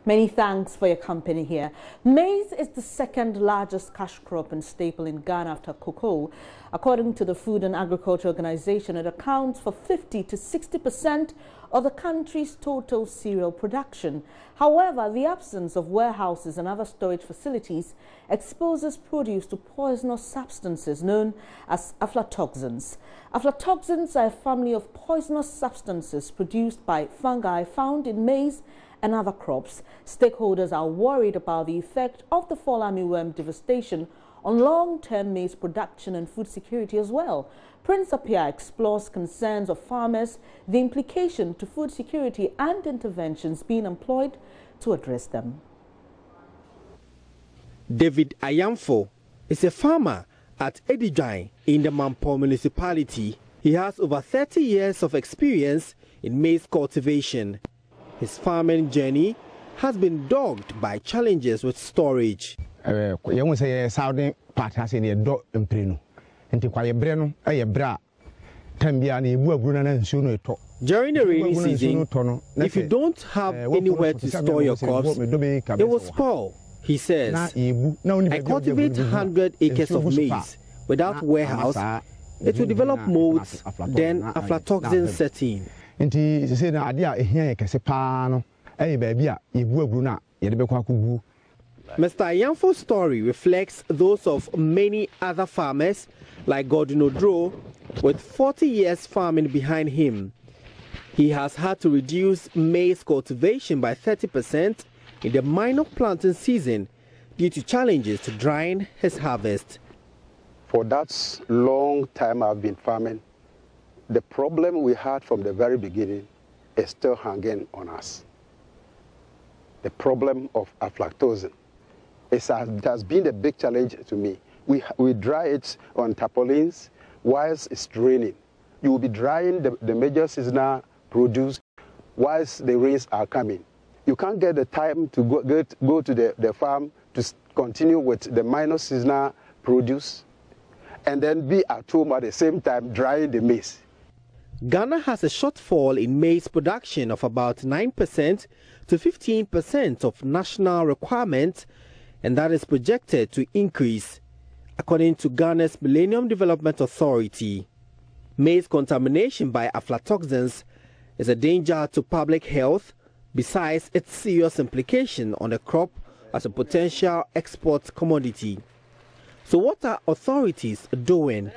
Many thanks for your company here. Maize is the second largest cash crop and staple in Ghana after cocoa. According to the Food and Agriculture Organization, it accounts for 50 to 60% of the country's total cereal production. However, the absence of warehouses and other storage facilities exposes produce to poisonous substances known as aflatoxins. Aflatoxins are a family of poisonous substances produced by fungi found in maize and other crops. Stakeholders are worried about the effect of the fall armyworm devastation on long-term maize production and food security as well. Prince Appiah explores concerns of farmers, the implication to food security and interventions being employed to address them. David Ayamfo is a farmer at Edidwan in the Mampo municipality. He has over 30 years of experience in maize cultivation. His farming journey has been dogged by challenges with storage. During the rainy season, if you don't have anywhere to store your crops, they will spoil, he says. I cultivate 100 acres of maize without warehouse. It will develop molds, then aflatoxins set in. Mr. Ayamfo's story reflects those of many other farmers like Carbonu, with 40 years farming behind him. He has had to reduce maize cultivation by 30% in the minor planting season due to challenges to drying his harvest. For that long time I've been farming, the problem we had from the very beginning is still hanging on us. The problem of aflatoxin. It has been a big challenge to me. We dry it on tarpaulins whilst it's raining. You will be drying the major seasonal produce whilst the rains are coming. You can't get the time to go to the farm to continue with the minor seasonal produce and then be at home at the same time drying the maize. Ghana has a shortfall in maize production of about 9% to 15% of national requirements, and that is projected to increase, according to Ghana's Millennium Development Authority. Maize contamination by aflatoxins is a danger to public health, besides its serious implication on the crop as a potential export commodity. So what are authorities doing?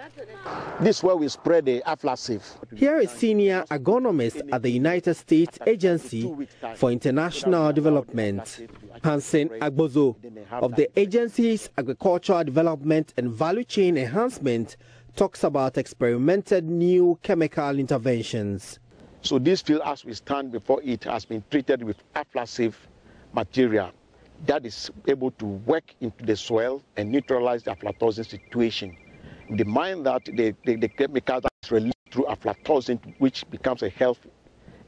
This is where we spread the aflasive. Here is senior agronomist at the United States Agency for International Development, Hansen Agbozo, of the agency's Agricultural Development and Value Chain Enhancement, talks about experimented new chemical interventions. So this field, as we stand before it, has been treated with aflasive material that is able to work into the soil and neutralize the aflatoxin situation. The mind that the chemical that is released through aflatoxin, which becomes a health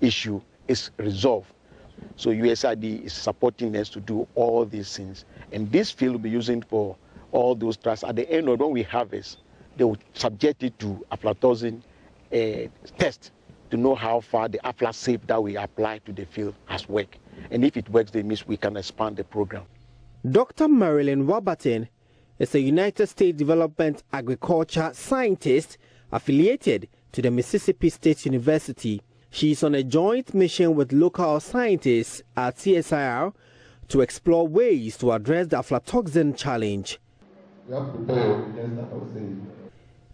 issue, is resolved. So USAID is supporting us to do all these things. And this field will be using for all those trusts. At the end of when we harvest, they will subject it to aflatoxin test to know how far the aflasive that we apply to the field has worked. And if it works, that means we can expand the program. Dr. Marilyn Warburton is a United States Development Agriculture scientist affiliated to the Mississippi State University. She is on a joint mission with local scientists at CSIR to explore ways to address the aflatoxin challenge.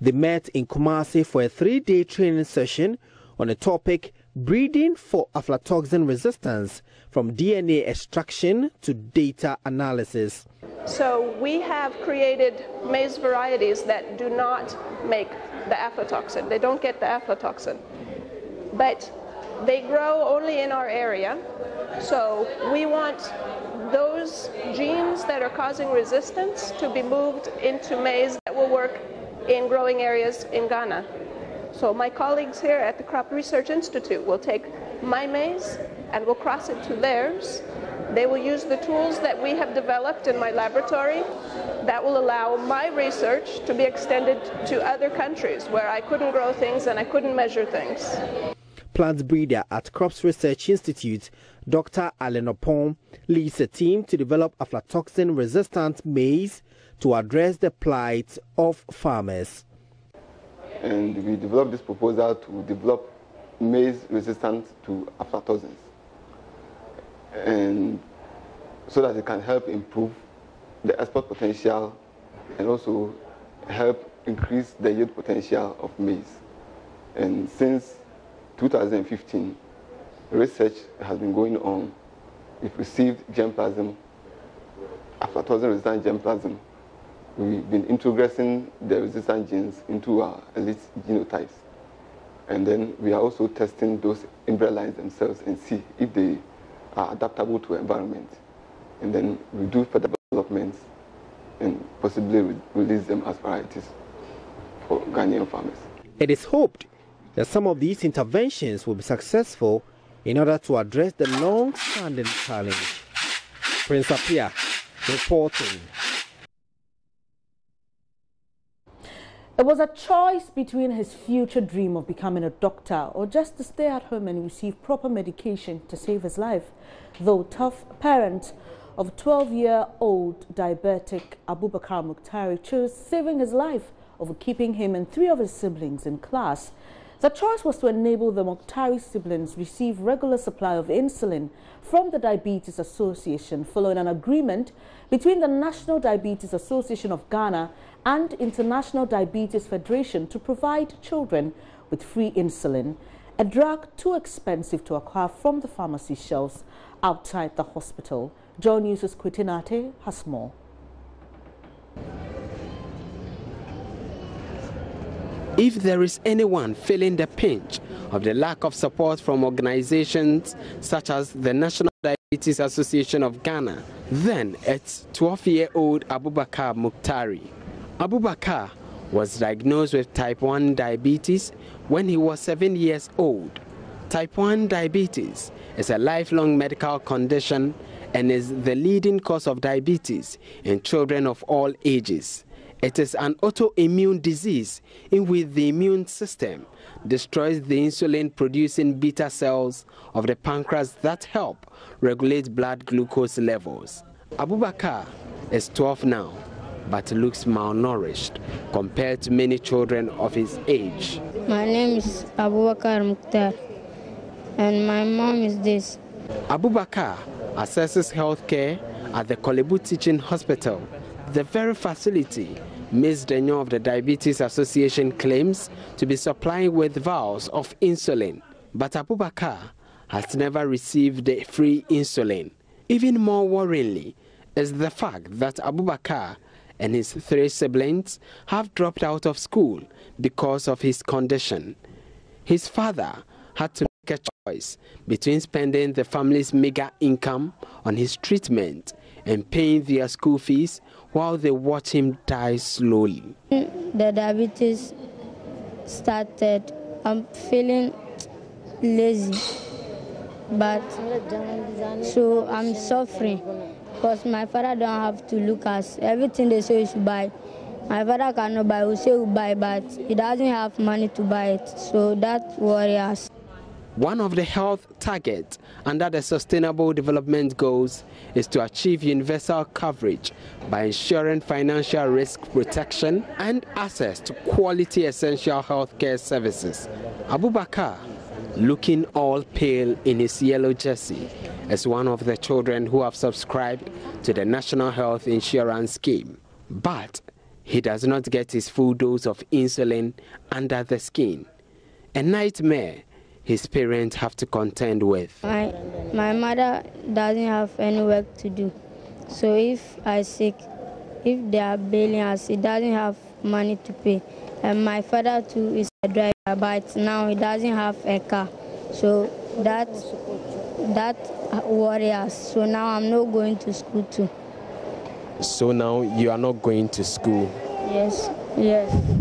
They met in Kumasi for a 3-day training session on the topic breeding for aflatoxin resistance, from DNA extraction to data analysis. So we have created maize varieties that do not make the aflatoxin. They don't get the aflatoxin, but they grow only in our area. So we want those genes that are causing resistance to be moved into maize that will work in growing areas in Ghana. So my colleagues here at the Crop Research Institute will take my maize and will cross it to theirs. They will use the tools that we have developed in my laboratory that will allow my research to be extended to other countries where I couldn't grow things and I couldn't measure things. plant breeder at Crops Research Institute, Dr. Alan Opon, leads a team to develop aflatoxin-resistant maize to address the plight of farmers. And we developed this proposal to develop maize resistant to aflatoxins, and so that it can help improve the export potential and also help increase the yield potential of maize. And since 2015, research has been going on. We've received germplasm, aflatoxin-resistant germplasm. We've been introgressing the resistant genes into our elite genotypes. And then we are also testing those embryo lines themselves and see if they are adaptable to environment. And then we do further developments and possibly release them as varieties for Ghanaian farmers. It is hoped that some of these interventions will be successful in order to address the long-standing challenge. Prince Apia reporting. It was a choice between his future dream of becoming a doctor or just to stay at home and receive proper medication to save his life. Though tough, parent of 12-year-old diabetic Abubakar Mukhtari chose saving his life over keeping him and 3 of his siblings in class. The choice was to enable the Mukhtari siblings receive regular supply of insulin from the Diabetes Association following an agreement between the National Diabetes Association of Ghana and International Diabetes Federation to provide children with free insulin, a drug too expensive to acquire from the pharmacy shelves outside the hospital. John News' Kwitinate has more. If there is anyone feeling the pinch of the lack of support from organizations such as the National Diabetes Association of Ghana, then it's 12-year-old Abubakar Mukhtari. Abubakar was diagnosed with type 1 diabetes when he was 7 years old. Type 1 diabetes is a lifelong medical condition and is the leading cause of diabetes in children of all ages. It is an autoimmune disease in which the immune system destroys the insulin-producing beta cells of the pancreas that help regulate blood glucose levels. Abubakar is 12 now, but looks malnourished compared to many children of his age. My name is Abubakar Mukhtar, and my mom is this. Abubakar accesses health care at the Kolebu Teaching Hospital, the very facility Ms. Denyo of the Diabetes Association claims to be supplying with vials of insulin. But Abubakar has never received the free insulin. Even more worryingly is the fact that Abubakar and his 3 siblings have dropped out of school because of his condition. His father had to make a choice between spending the family's meager income on his treatment and paying their school fees while they watch him die slowly. The diabetes started, I'm feeling lazy, but so I'm suffering because my father don't have to look at everything they say he should buy. My father cannot buy, we say we buy, but he doesn't have money to buy it, so that worries us. One of the health targets under the Sustainable Development Goals is to achieve universal coverage by ensuring financial risk protection and access to quality essential healthcare services. Abubakar, looking all pale in his yellow jersey, is one of the children who have subscribed to the National Health Insurance Scheme. But he does not get his full dose of insulin under the skin. A nightmare his parents have to contend with. My mother doesn't have any work to do. So if I sick, if they are bailing us, he doesn't have money to pay. And my father too is a driver, but now he doesn't have a car. So that worries us. So now I'm not going to school too. So now you are not going to school? Yes.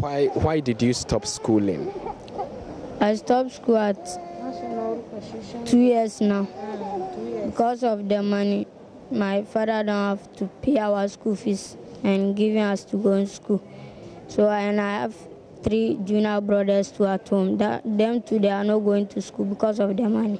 Why did you stop schooling? I stopped school at 2 years now. Because of the money, my father don't have to pay our school fees and giving us to go to school. So and I have 3 junior brothers too at home. Them too, they are not going to school because of their money.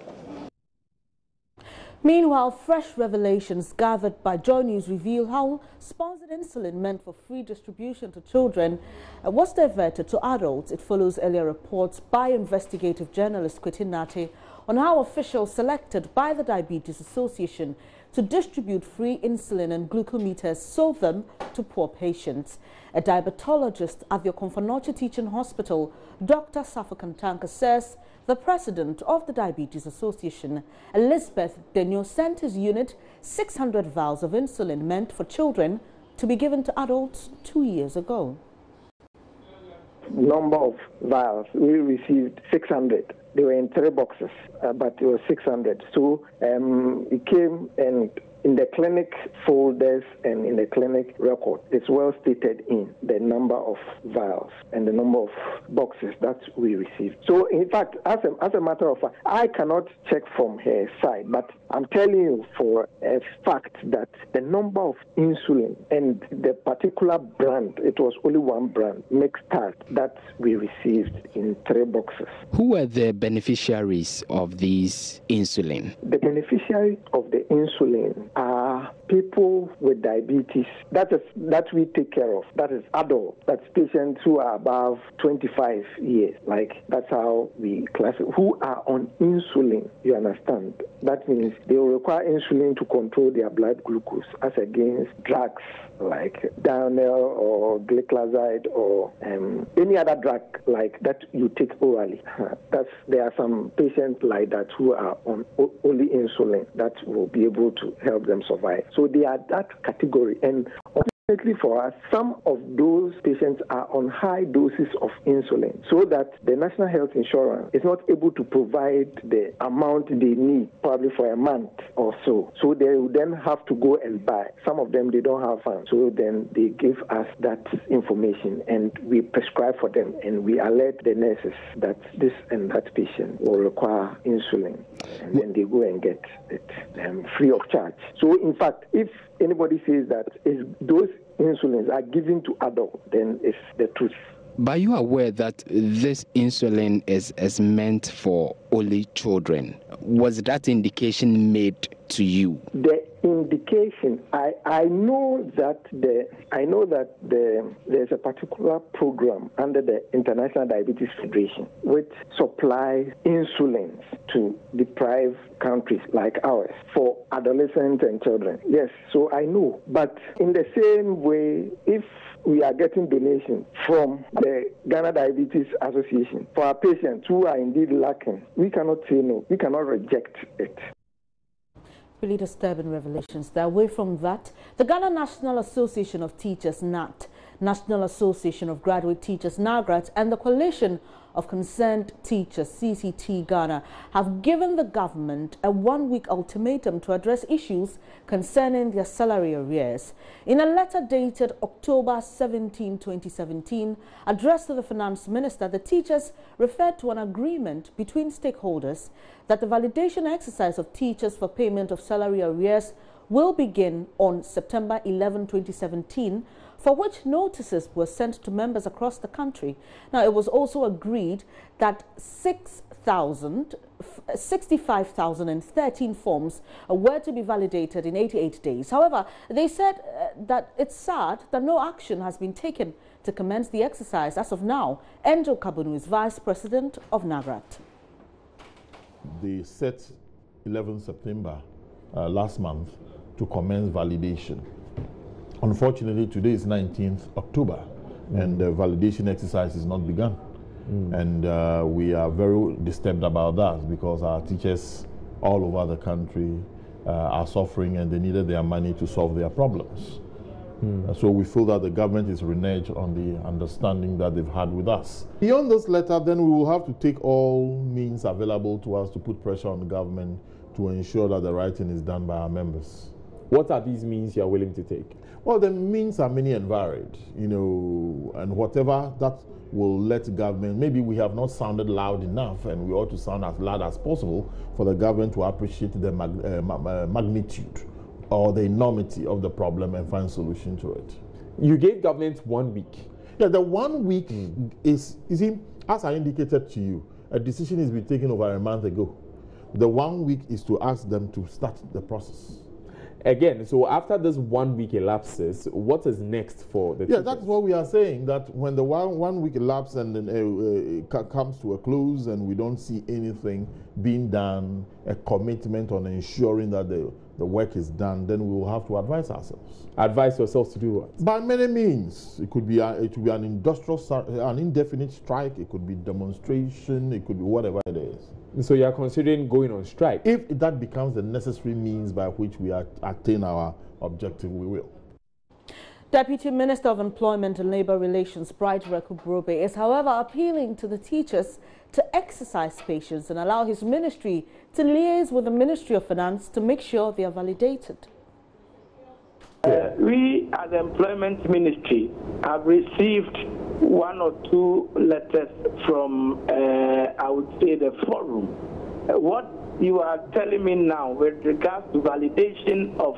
Meanwhile, fresh revelations gathered by Joy News reveal how sponsored insulin meant for free distribution to children was diverted to adults. It follows earlier reports by investigative journalist Kweti Nate on how officials selected by the Diabetes Association to distribute free insulin and glucometers sold them to poor patients. A diabetologist at the Okomfo Teaching Hospital, Dr. Safakan Tanka, says the president of the Diabetes Association, Elizabeth Denyo, sent his unit 600 vials of insulin meant for children to be given to adults 2 years ago. Number of vials, we received 600. They were in 3 boxes, but it was 600. So it came, and in the clinic folders and in the clinic record, it's well stated in the number of vials and the number of boxes that we received. So in fact, as a matter of fact, I cannot check from her side, but I'm telling you for a fact that the number of insulin and the particular brand, it was only one brand, Mixtard, that we received in 3 boxes. Who were the beneficiaries of these insulin? The beneficiaries of the insulin are people with diabetes that we take care of. That is adult. That's patients who are above 25 years. Like, that's how we classify. Who are on insulin, you understand? That means they will require insulin to control their blood glucose as against drugs like Dianel or gliclazide or any other drug like that you take orally. There are some patients like that who are on only insulin that will be able to help them survive. So they are that category. And unfortunately for us, some of those patients are on high doses of insulin, so that the National Health Insurance is not able to provide the amount they need, probably for a month or so. So they will then have to go and buy. Some of them, they don't have funds. So then they give us that information and we prescribe for them, and we alert the nurses that this and that patient will require insulin. And then they go and get it free of charge. So in fact, if anybody says that those insulins are given to adults, then it's the truth. But are you aware that this insulin is meant for only children? Was that indication made to you? The indication, I know that there's a particular program under the International Diabetes Federation which supplies insulins to deprived countries like ours for adolescents and children. Yes, so I know. But in the same way, if we are getting donations from the Ghana Diabetes Association for our patients who are indeed lacking, we cannot say no. We cannot reject it. Really disturbing revelations. Away from that, the Ghana National Association of Teachers, NAT, National Association of Graduate Teachers, NAGRAT, and the Coalition of Concerned Teachers, CCT Ghana, have given the government a 1-week ultimatum to address issues concerning their salary arrears. In a letter dated October 17, 2017, addressed to the Finance Minister, the teachers referred to an agreement between stakeholders that the validation exercise of teachers for payment of salary arrears will begin on September 11, 2017, for which notices were sent to members across the country. Now, it was also agreed that 65,013 forms were to be validated in 88 days. However, they said that it's sad that no action has been taken to commence the exercise as of now. Angel Carbonu is Vice President of NAGRAT. They set 11 September last month to commence validation. Unfortunately, today is 19th October, and the validation exercise is not begun. And we are very disturbed about that, because our teachers all over the country are suffering, and they needed their money to solve their problems. So we feel that the government is reneged on the understanding that they've had with us. Beyond this letter, then we will have to take all means available to us to put pressure on the government to ensure that the right thing is done by our members. What are these means you are willing to take? Well, the means are many and varied, and whatever that will let government, maybe we have not sounded loud enough, and we ought to sound as loud as possible for the government to appreciate the magnitude or the enormity of the problem and find a solution to it. You gave government 1 week. Yeah, the 1 week is, you see, as I indicated to you, a decision has been taken over a month ago. The 1 week is to ask them to start the process. Again, so after this 1 week elapses, what is next for the teachers? That's what we are saying, that when the one week elapses and then comes to a close and we don't see anything being done, a commitment on ensuring that the work is done, then we will have to advise ourselves. Advise yourselves to do what? By many means. It could be an indefinite strike, it could be demonstration, it could be whatever it is. So you are considering going on strike? If that becomes the necessary means by which we attain our objective, we will. Deputy Minister of Employment and Labour Relations, Carbonu, is however appealing to the teachers to exercise patience and allow his ministry to liaise with the Ministry of Finance to make sure they are validated. We as the Employment Ministry have received 1 or 2 letters from, I would say, the forum. What you are telling me now with regards to validation of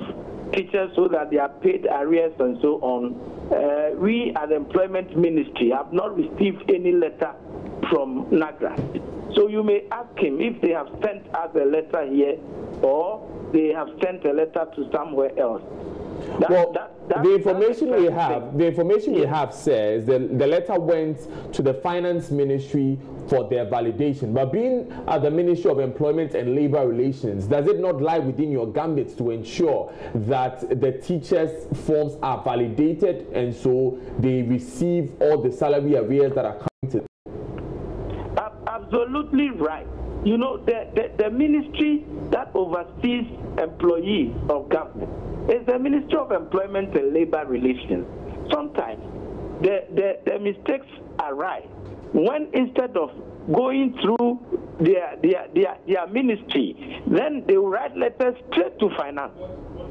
teachers so that they are paid arrears and so on, we as the Employment Ministry have not received any letter from NAGRA. So you may ask him if they have sent us a letter here or they have sent a letter to somewhere else. The information we have says the letter went to the Finance Ministry for their validation. But being at the Ministry of Employment and Labour Relations, does it not lie within your gambit to ensure that the teachers' forms are validated and so they receive all the salary arrears that are coming to them? Absolutely right. You know, the ministry that oversees employees of government is the Ministry of Employment and Labour Relations. Sometimes the mistakes arise when instead of going through their ministry, then they will write letters straight to finance.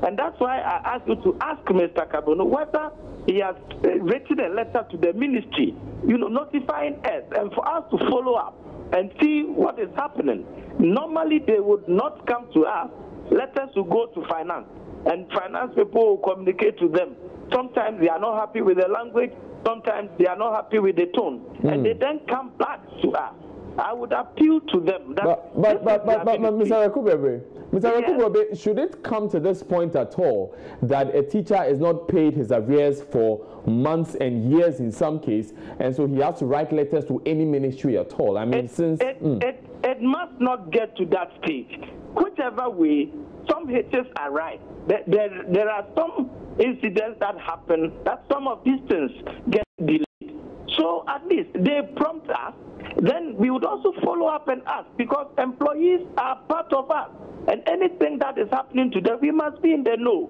And that's why I asked you to ask Mr. Carbonu whether he has written a letter to the ministry, notifying us and for us to follow up and see what is happening. Normally, they would not come to us. Letters will go to finance, and finance people will communicate to them. Sometimes they are not happy with the language, sometimes they are not happy with the tone, and they then come back to us. I would appeal to them. But Mr. Rekubebe, should it come to this point at all that a teacher is not paid his arrears for months and years in some case, and so he has to write letters to any ministry at all? I mean, it must not get to that stage. Whichever way, some hitches are right. There are some incidents that happen that some of these things get delayed. So at least they prompt us. Then we would also follow up and ask, because employees are part of us, and anything that is happening to them, we must be in the know.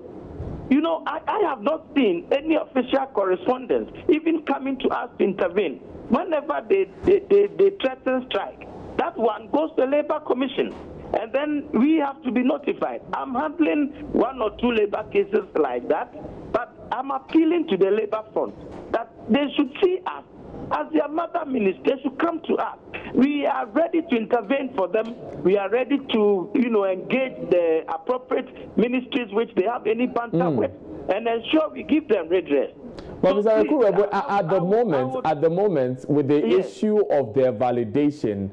I have not seen any official correspondence even coming to us to intervene. Whenever they threaten strike, that one goes to the Labour Commission, and then we have to be notified. I'm handling 1 or 2 labour cases like that, but I'm appealing to the Labour Front that they should see us as their mother ministry. They should come to us. We are ready to intervene for them. We are ready to, engage the appropriate ministries which they have any banter with, and ensure we give them redress. But Mr. Rekubebe, at the moment, with the issue of their validation,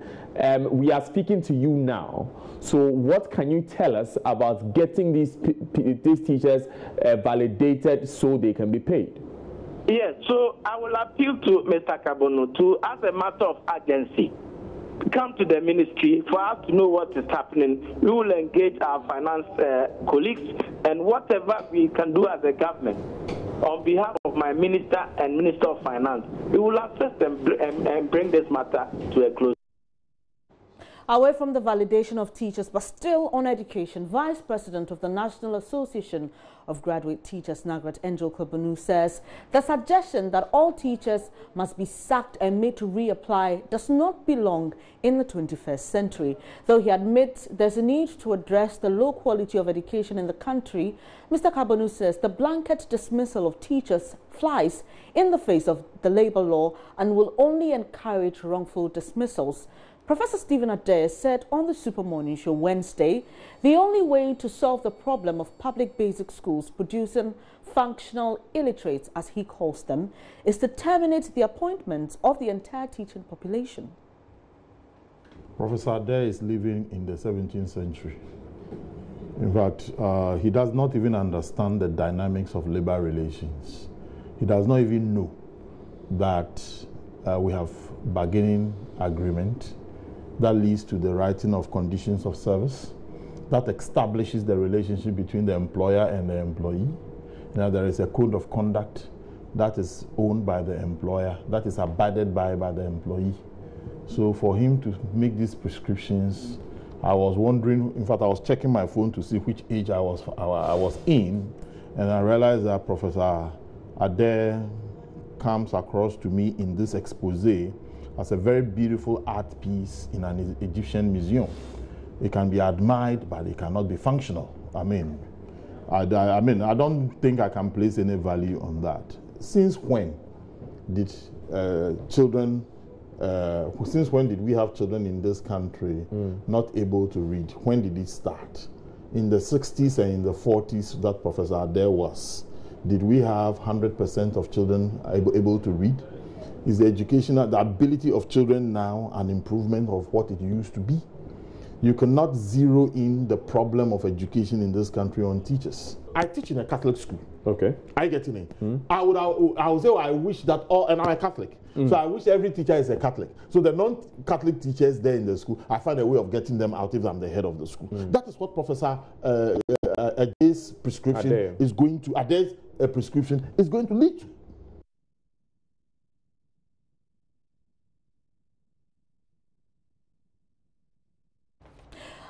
we are speaking to you now. So what can you tell us about getting these teachers validated so they can be paid? Yes, so I will appeal to Mr. Carbonu to, as a matter of urgency, come to the ministry for us to know what is happening. We will engage our finance colleagues, and whatever we can do as a government, on behalf of my minister and Minister of Finance, we will assist them and bring this matter to a close. Away from the validation of teachers, but still on education, Vice President of the National Association of Graduate Teachers, NAGRAT, Angel Carbonu, says the suggestion that all teachers must be sacked and made to reapply does not belong in the 21st century. Though he admits there's a need to address the low quality of education in the country, Mr. Carbonu says the blanket dismissal of teachers flies in the face of the labour law and will only encourage wrongful dismissals. Professor Stephen Adair said on the Super Morning Show Wednesday, the only way to solve the problem of public basic schools producing functional illiterates, as he calls them, is to terminate the appointments of the entire teaching population. Professor Adair is living in the 17th century. In fact, he does not even understand the dynamics of labor relations. He does not even know that we have bargaining agreement that leads to the writing of conditions of service that establishes the relationship between the employer and the employee. Now there is a code of conduct that is owned by the employer, that is abided by the employee. So for him to make these prescriptions, I was wondering, in fact I was checking my phone to see which age I was in, and I realized that Professor Adair comes across to me in this expose as a very beautiful art piece in an Egyptian museum. It can be admired, but it cannot be functional. I mean, I don't think I can place any value on that. Since when did since when did we have children in this country not able to read? When did it start? In the 60s and in the 40s that Professor Adair was. Did we have 100% of children able to read? Is the the ability of children now an improvement of what it used to be? You cannot zero in the problem of education in this country on teachers. I teach in a Catholic school. Okay. I get in it. I would say, I wish that and I'm a Catholic. So I wish every teacher is a Catholic. So the non-Catholic teachers there in the school, I find a way of getting them out if I'm the head of the school. That is what Professor Adair's prescription is going to, Adair's prescription is going to lead to.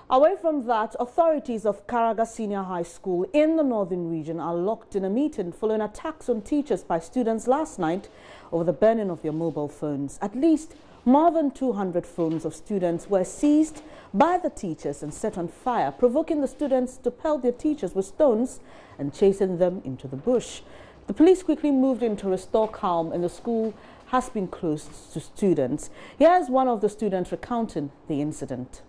Away from that, authorities of Karaga Senior High School in the northern region are locked in a meeting following attacks on teachers by students last night over the burning of their mobile phones. At least more than 200 phones of students were seized by the teachers and set on fire, provoking the students to pelt their teachers with stones and chasing them into the bush. The police quickly moved in to restore calm, and the school has been closed to students. Here's one of the students recounting the incident.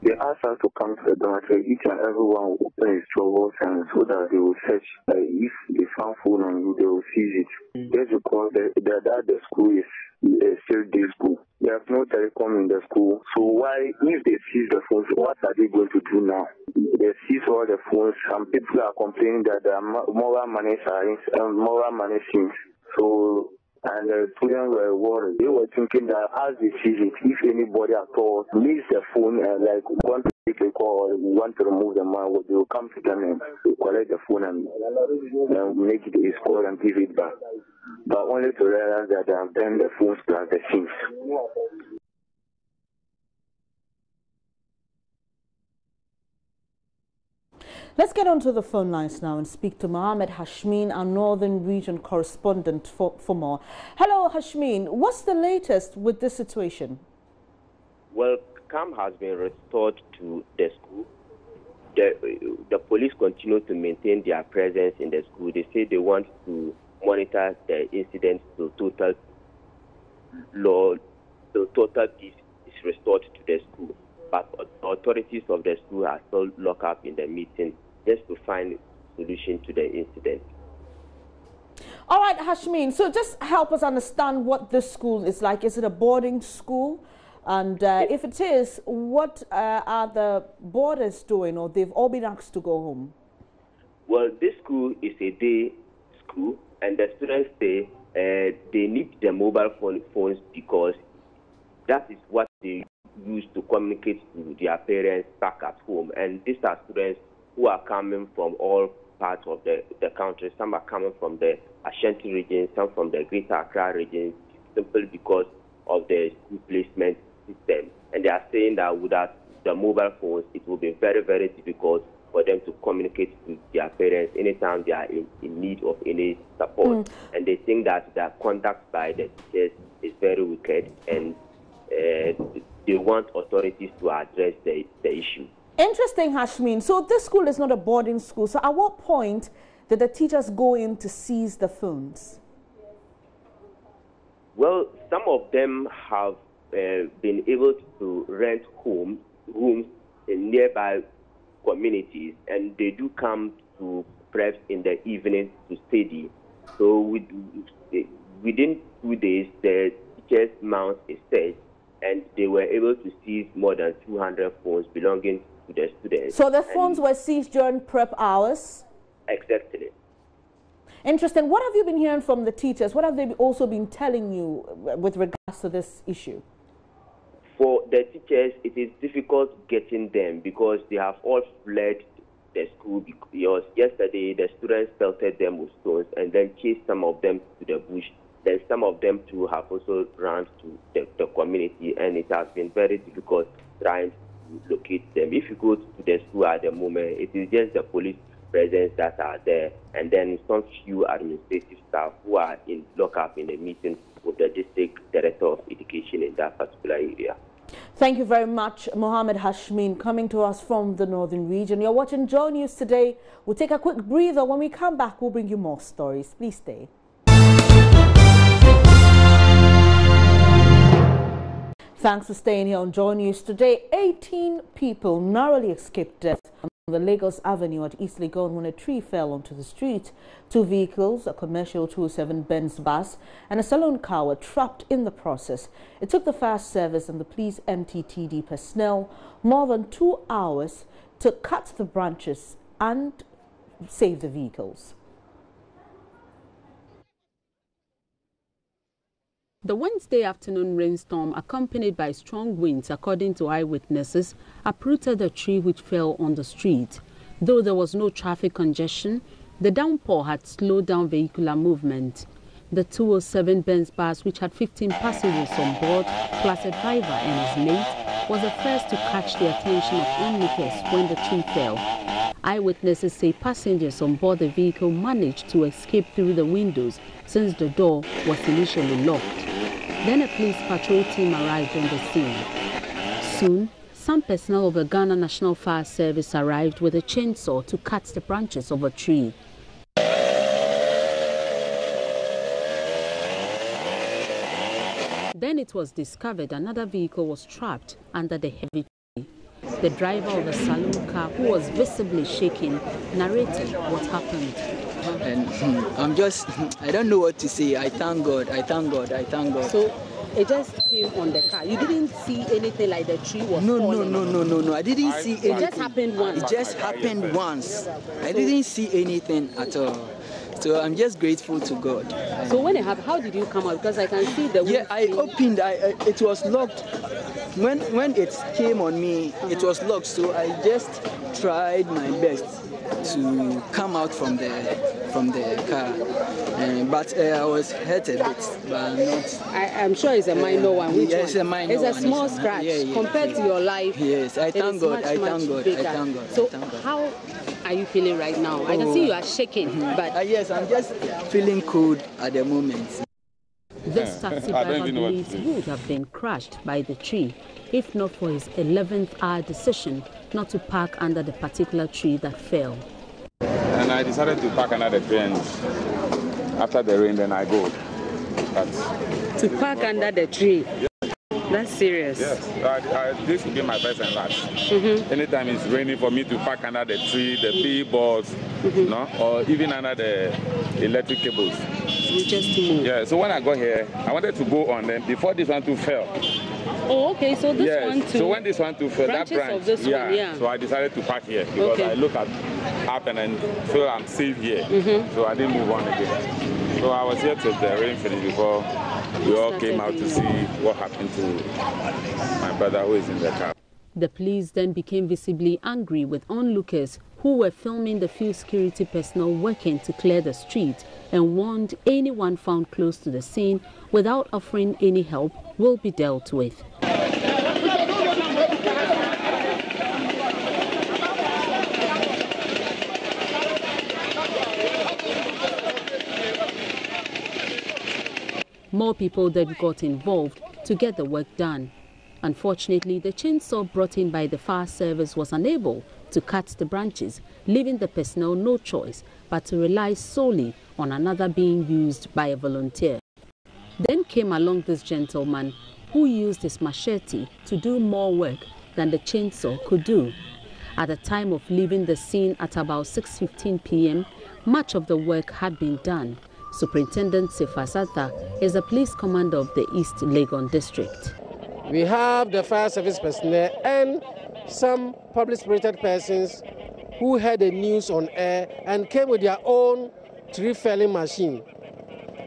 They asked us to come to the dormitory. Each and everyone will open his drawers and so that they will search. If they found phone on you, they will seize it. Just because the school is still day school. There's no telecom in the school. So why, if they seize the phones, what are they going to do now? They seize all the phones. Some people are complaining that the moral manners are moral manners. So. And the students were worried. They were thinking that as they seize it, if anybody at all needs the phone and want to take a call or want to remove the man, they will come to them and collect the phone and make it a score and give it back. But only to realize that they have done the phones plus the things. Let's get onto the phone lines now and speak to Mohammed Hashmin, our Northern Region correspondent, for more. Hello, Hashmin. What's the latest with this situation? Well, calm has been restored to the school. The police continue to maintain their presence in the school. They say they want to monitor the incident to total peace is restored to the school. But authorities of the school are still locked up in the meeting just to find a solution to the incident. All right, Hashmin, so just help us understand what this school is like. Is it a boarding school? And if it is, what are the boarders doing, or they've all been asked to go home? Well, this school is a day school, and the students say they need the mobile phones because that is what they use to communicate to their parents back at home. And these are students who are coming from all parts of the country. Some are coming from the Ashanti region, some from the Greater Accra region, simply because of the school placement system. And they are saying that without the mobile phones, it will be very, very difficult for them to communicate to their parents anytime they are in need of any support. And they think that the conduct by the teachers is very wicked, and they want authorities to address the issue. Interesting, Hashmin. So this school is not a boarding school. So at what point did the teachers go in to seize the phones? Well, some of them have been able to rent rooms in nearby communities, and they do come to preps in the evening to study. So within 2 days, the teachers mount a search, and they were able to seize more than 200 phones belonging to the students. So the phones were seized during prep hours? Exactly. Interesting. What have you been hearing from the teachers? What have they also been telling you with regards to this issue? For the teachers, it is difficult getting them because they have all fled the school, because yesterday the students pelted them with stones and then chased some of them to the bush. Then some of them too have also run to the community, and it has been very difficult trying to locate them. If you go to the school at the moment, it is just the police presence that are there, and then some few administrative staff who are in lockup in a meeting with the district director of education in that particular area. Thank you very much, Mohammed Hashmin, coming to us from the northern region. You're watching Joy News today. We'll take a quick breather. When we come back, we'll bring you more stories. Please stay. Thanks for staying here on Joy News today. 18 people narrowly escaped death on the Lagos Avenue at East Legon when a tree fell onto the street. 2 vehicles, a commercial 207 Benz bus and a saloon car were trapped in the process. It took the fire service and the police MTTD personnel more than 2 hours to cut the branches and save the vehicles. The Wednesday afternoon rainstorm, accompanied by strong winds, according to eyewitnesses, uprooted a tree which fell on the street. Though there was no traffic congestion, the downpour had slowed down vehicular movement. The 207 Benz bus, which had 15 passengers on board, plus a driver and his mate, was the first to catch the attention of onlookers when the tree fell. Eyewitnesses say passengers on board the vehicle managed to escape through the windows since the door was initially locked. Then a police patrol team arrived on the scene. Soon, some personnel of the Ghana National Fire Service arrived with a chainsaw to cut the branches of a tree. Then it was discovered another vehicle was trapped under the heavy tree. The driver of the saloon car, who was visibly shaking, narrated what happened. And I don't know what to say. I thank God, I thank God, I thank God. So it just came on the car. You didn't see anything like the tree was falling? No. I didn't see anything. It just happened once? It just happened once. I didn't see anything at all. So I'm just grateful to God. So when it happened, how did you come out? Because I can see the... Yeah, I opened, it was locked. When it came on me, it was locked. So I just tried my best to come out from the car. But I was hurt a bit, but not... I'm sure it's a minor one. Which yes, one? A minor it's a one. small scratch compared to your life. Yes, I thank God. I thank God. Bigger. I thank God. So how are you feeling right now? I can see you are shaking, but... yes, I'm just feeling cold at the moment. This taxi driver believes he would have been crushed by the tree if not for his 11th hour decision not to park under the particular tree that fell. And I decided to park under the tree, and after the rain, then I go. To park under the tree? Yes. That's serious. Yes, this will be my first and last. Anytime it's raining, for me to park under the tree, the billboards, no, or even under the electric cables. You just move. Yeah, so when I got here, I wanted to go on them before this one too fell. Oh, okay, so this one too. So when this one too fell, that branch, of this one, yeah. So I decided to park here because I look up and feel I'm safe here. So I didn't move on again. So I was here till the rain finished before we all came out to see what happened to my brother who is in the car. The police then became visibly angry with onlookers who were filming the few security personnel working to clear the street and warned anyone found close to the scene without offering any help will be dealt with. More people then got involved to get the work done. Unfortunately, the chainsaw brought in by the fire service was unable to cut the branches, leaving the personnel no choice but to rely solely on another being used by a volunteer. Then came along this gentleman who used his machete to do more work than the chainsaw could do. At the time of leaving the scene at about 6:15 p.m., much of the work had been done. Superintendent Sefasata is the police commander of the East Legon district. We have the fire service personnel and some public-spirited persons who heard the news on air and came with their own tree felling machine.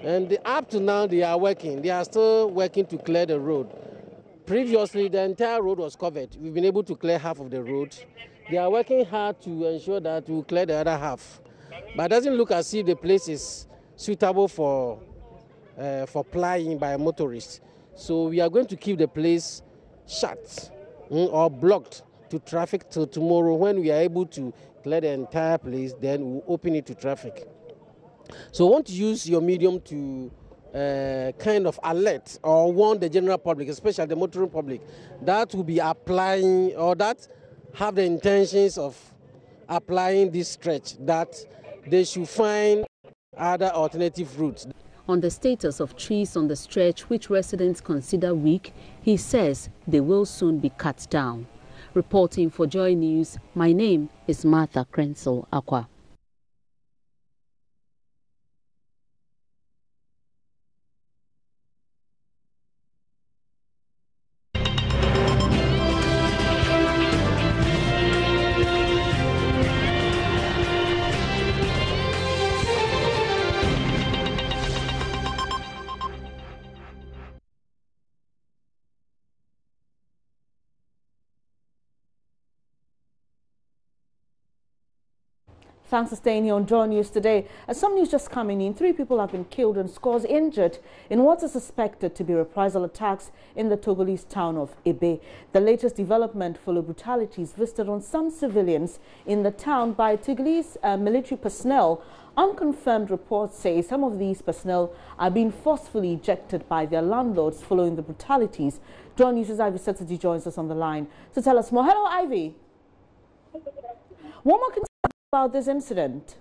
And up to now, they are working. They are still working to clear the road. Previously, the entire road was covered. We've been able to clear half of the road. They are working hard to ensure that we clear the other half. But it doesn't look as if the place is suitable for plying by motorists. So we are going to keep the place shut or blocked to traffic till tomorrow. When we are able to clear the entire place, then we'll open it to traffic. So I want to use your medium to kind of alert or warn the general public, especially the motoring public, that will be applying or that have the intentions of applying this stretch, that they should find other alternative routes. On the status of trees on the stretch which residents consider weak, he says they will soon be cut down. Reporting for Joy News, my name is Martha Krensel Akwa. Thanks for staying here on Joy News today. Some news just coming in. 3 people have been killed and scores injured in what is suspected to be reprisal attacks in the Togolese town of Ebe. The latest development followed brutalities visited on some civilians in the town by Togolese military personnel. Unconfirmed reports say some of these personnel are being forcefully ejected by their landlords following the brutalities. Joy News' Ivy Setsuji joins us on the line to tell us more. Hello, Ivy. What more can you say about this incident?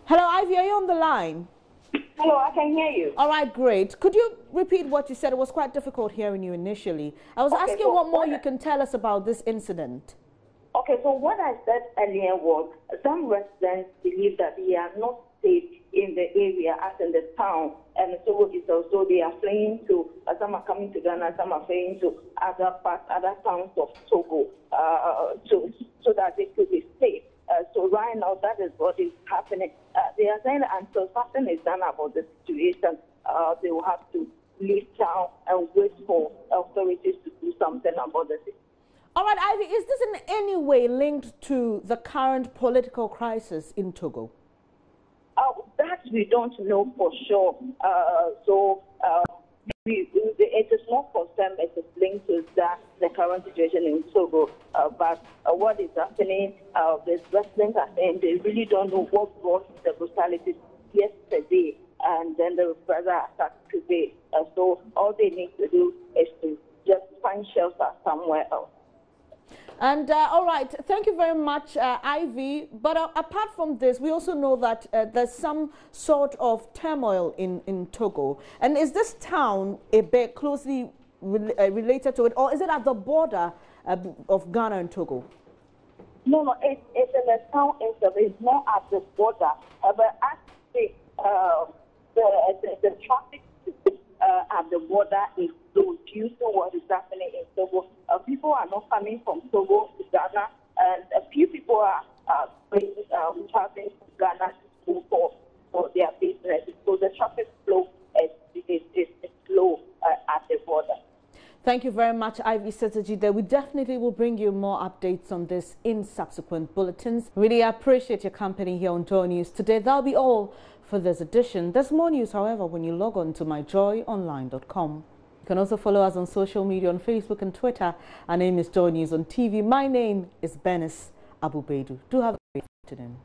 Hello, Ivy, are you on the line? Hello, I can hear you. All right, great. Could you repeat what you said? It was quite difficult hearing you initially. I was asking what more you can tell us about this incident. Okay, so what I said earlier was some residents believe that they are not safe in the area, as in the town, and so it's also they are fleeing to, some are coming to Ghana, some are fleeing to other parts, other towns of Togo, so that they could be safe. So right now, that is what is happening. They are saying that until something is done about the situation, they will have to leave town and wait for authorities to do something about the situation. All right, Ivy, is this in any way linked to the current political crisis in Togo? That we don't know for sure. It is not confirmed it is linked to the current situation in Togo. But what is happening, the residents are saying they really don't know what brought the brutalities yesterday and then the further attack today. So all they need to do is to just find shelter somewhere else. And all right, thank you very much, Ivy. But apart from this, we also know that there's some sort of turmoil in Togo. And is this town a bit closely related to it, or is it at the border of Ghana and Togo? No, it's in the town itself. It's not at the border. But actually, the traffic at the border is low due to what is happening in Togo. People are not coming from Togo to Ghana, and a few people are traveling to Ghana for their business. So the traffic flow is low at the border. Thank you very much, Ivy Setsuji. We definitely will bring you more updates on this in subsequent bulletins. Really appreciate your company here on Joy News today. That'll be all for this edition. There's more news, however, when you log on to myjoyonline.com. You can also follow us on social media on Facebook and Twitter. Our name is Joy News on TV. My name is Benis Abubedu. Do have a great afternoon.